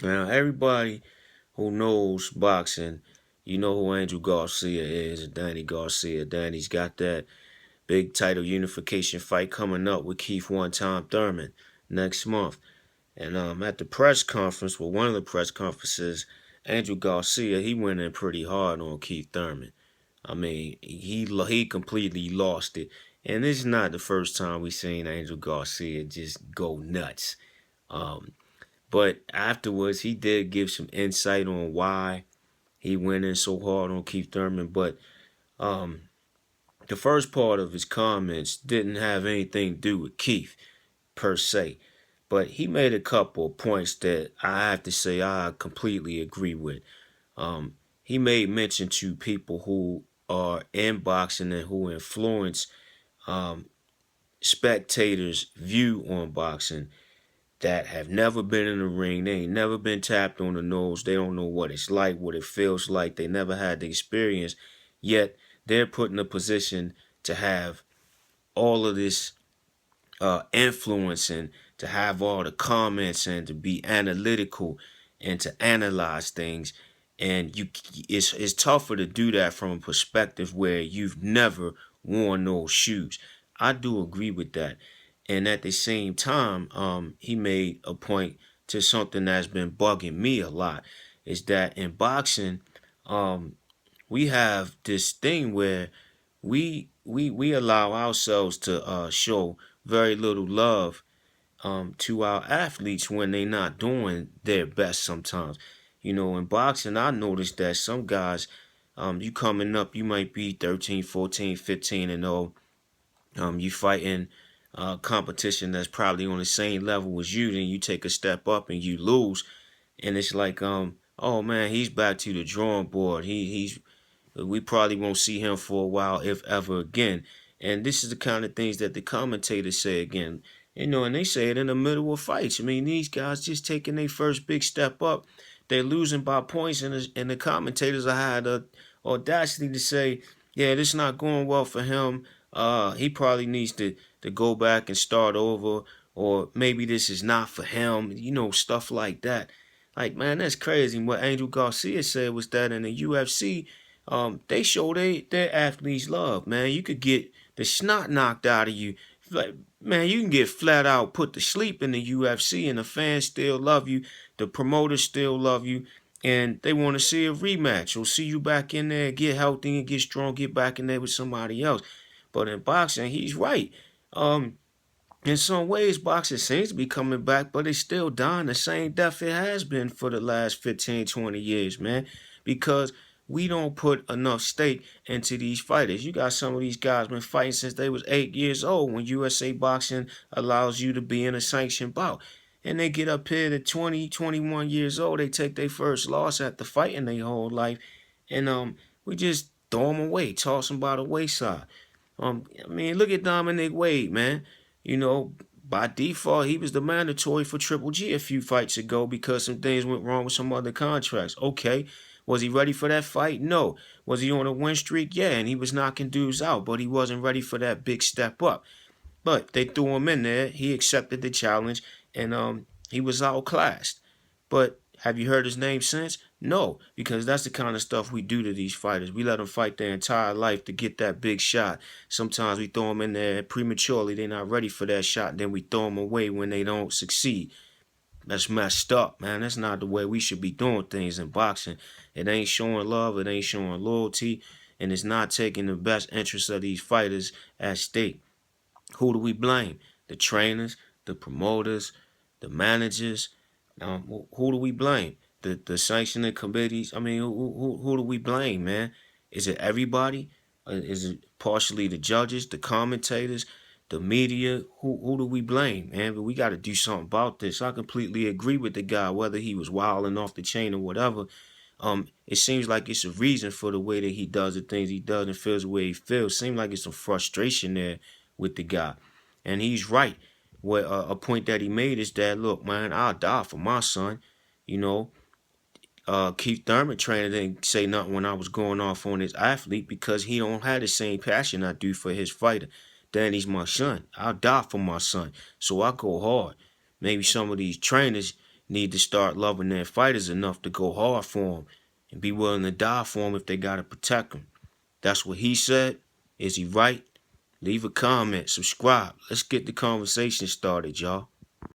Now, everybody who knows boxing, you know who Angel Garcia is, Danny Garcia. Danny's got that big title unification fight coming up with Keith One Time Thurman next month. And at the press conference, well, one of the press conferences, Andrew Garcia, he went in pretty hard on Keith Thurman. I mean, he completely lost it. And this is not the first time we've seen Angel Garcia just go nuts. Um, but afterwards, he did give some insight on why he went in so hard on Keith Thurman. But um, the first part of his comments didn't have anything to do with Keith per se. But he made a couple of points that I have to say I completely agree with. He made mention to people who are in boxing and who influence um, spectators' view on boxing that have never been in the ring. They ain't never been tapped on the nose. They don't know what it's like, what it feels like. They never had the experience. Yet they're put in a position to have all of this influence and to have all the comments and to be analytical and to analyze things. And it's tougher to do that from a perspective where you've never worn those shoes. I do agree with that. And at the same time, he made a point to something that's been bugging me a lot, is that in boxing, um, we have this thing where we allow ourselves to show very little love to our athletes when they're not doing their best sometimes. You know, in boxing, I noticed that some guys, you coming up, you might be 13, 14, 15 and 0. You fighting competition that's probably on the same level as you, then you take a step up and you lose. And it's like, oh man, he's back to the drawing board. He's we probably won't see him for a while, if ever again. And this is the kind of things that the commentators say again. You know, and they say it in the middle of fights. I mean, these guys just taking their first big step up. They're losing by points, and the commentators had the audacity to say, yeah, this is not going well for him. He probably needs to go back and start over, or maybe this is not for him. You know, stuff like that. Like, man, that's crazy. What Angel Garcia said was that in the UFC, they show their athletes love, man. You could get the snot knocked out of you. Like, man, you can get flat out put to sleep in the UFC and the fans still love you. The promoters still love you. And they want to see a rematch or see you back in there, get healthy and get strong, get back in there with somebody else. But in boxing, he's right. Um, in some ways, boxing seems to be coming back, but it's still dying the same death it has been for the last 15, 20 years, man. Because we don't put enough stake into these fighters. You got some of these guys been fighting since they was 8 years old when USA Boxing allows you to be in a sanctioned bout. And they get up here to 20, 21 years old. They take their first loss after fighting their whole life. And we just throw them away, toss them by the wayside. I mean, look at Dominic Wade, man. You know, by default, he was the mandatory for Triple G a few fights ago because some things went wrong with some other contracts. Okay, was he ready for that fight? No. Was he on a win streak? Yeah, and he was knocking dudes out, but he wasn't ready for that big step up. But they threw him in there. He accepted the challenge, and he was outclassed. But have you heard his name since? No, because that's the kind of stuff we do to these fighters. We let them fight their entire life to get that big shot. Sometimes we throw them in there prematurely. They're not ready for that shot. And then we throw them away when they don't succeed. That's messed up, man. That's not the way we should be doing things in boxing. It ain't showing love. It ain't showing loyalty. And it's not taking the best interests of these fighters at stake. Who do we blame? The trainers, the promoters, the managers. Who do we blame? The sanctioning committees. I mean, who do we blame, man? Is it everybody? Is it partially the judges, the commentators, the media? Who do we blame, man? But we got to do something about this. I completely agree with the guy, whether he was wilding off the chain or whatever. It seems like it's a reason for the way that he does the things he does and feels the way he feels. Seems like it's some frustration there with the guy, and he's right. What a point that he made is that, look, man, I'll die for my son. You know, Keith Thurman trainer didn't say nothing when I was going off on his athlete because he don't have the same passion I do for his fighter. Danny's my son. I'll die for my son, so I go hard. Maybe some of these trainers, need to start loving their fighters enough to go hard for them and be willing to die for them if they gotta protect them. That's what he said. Is he right? Leave a comment, subscribe. Let's get the conversation started, y'all.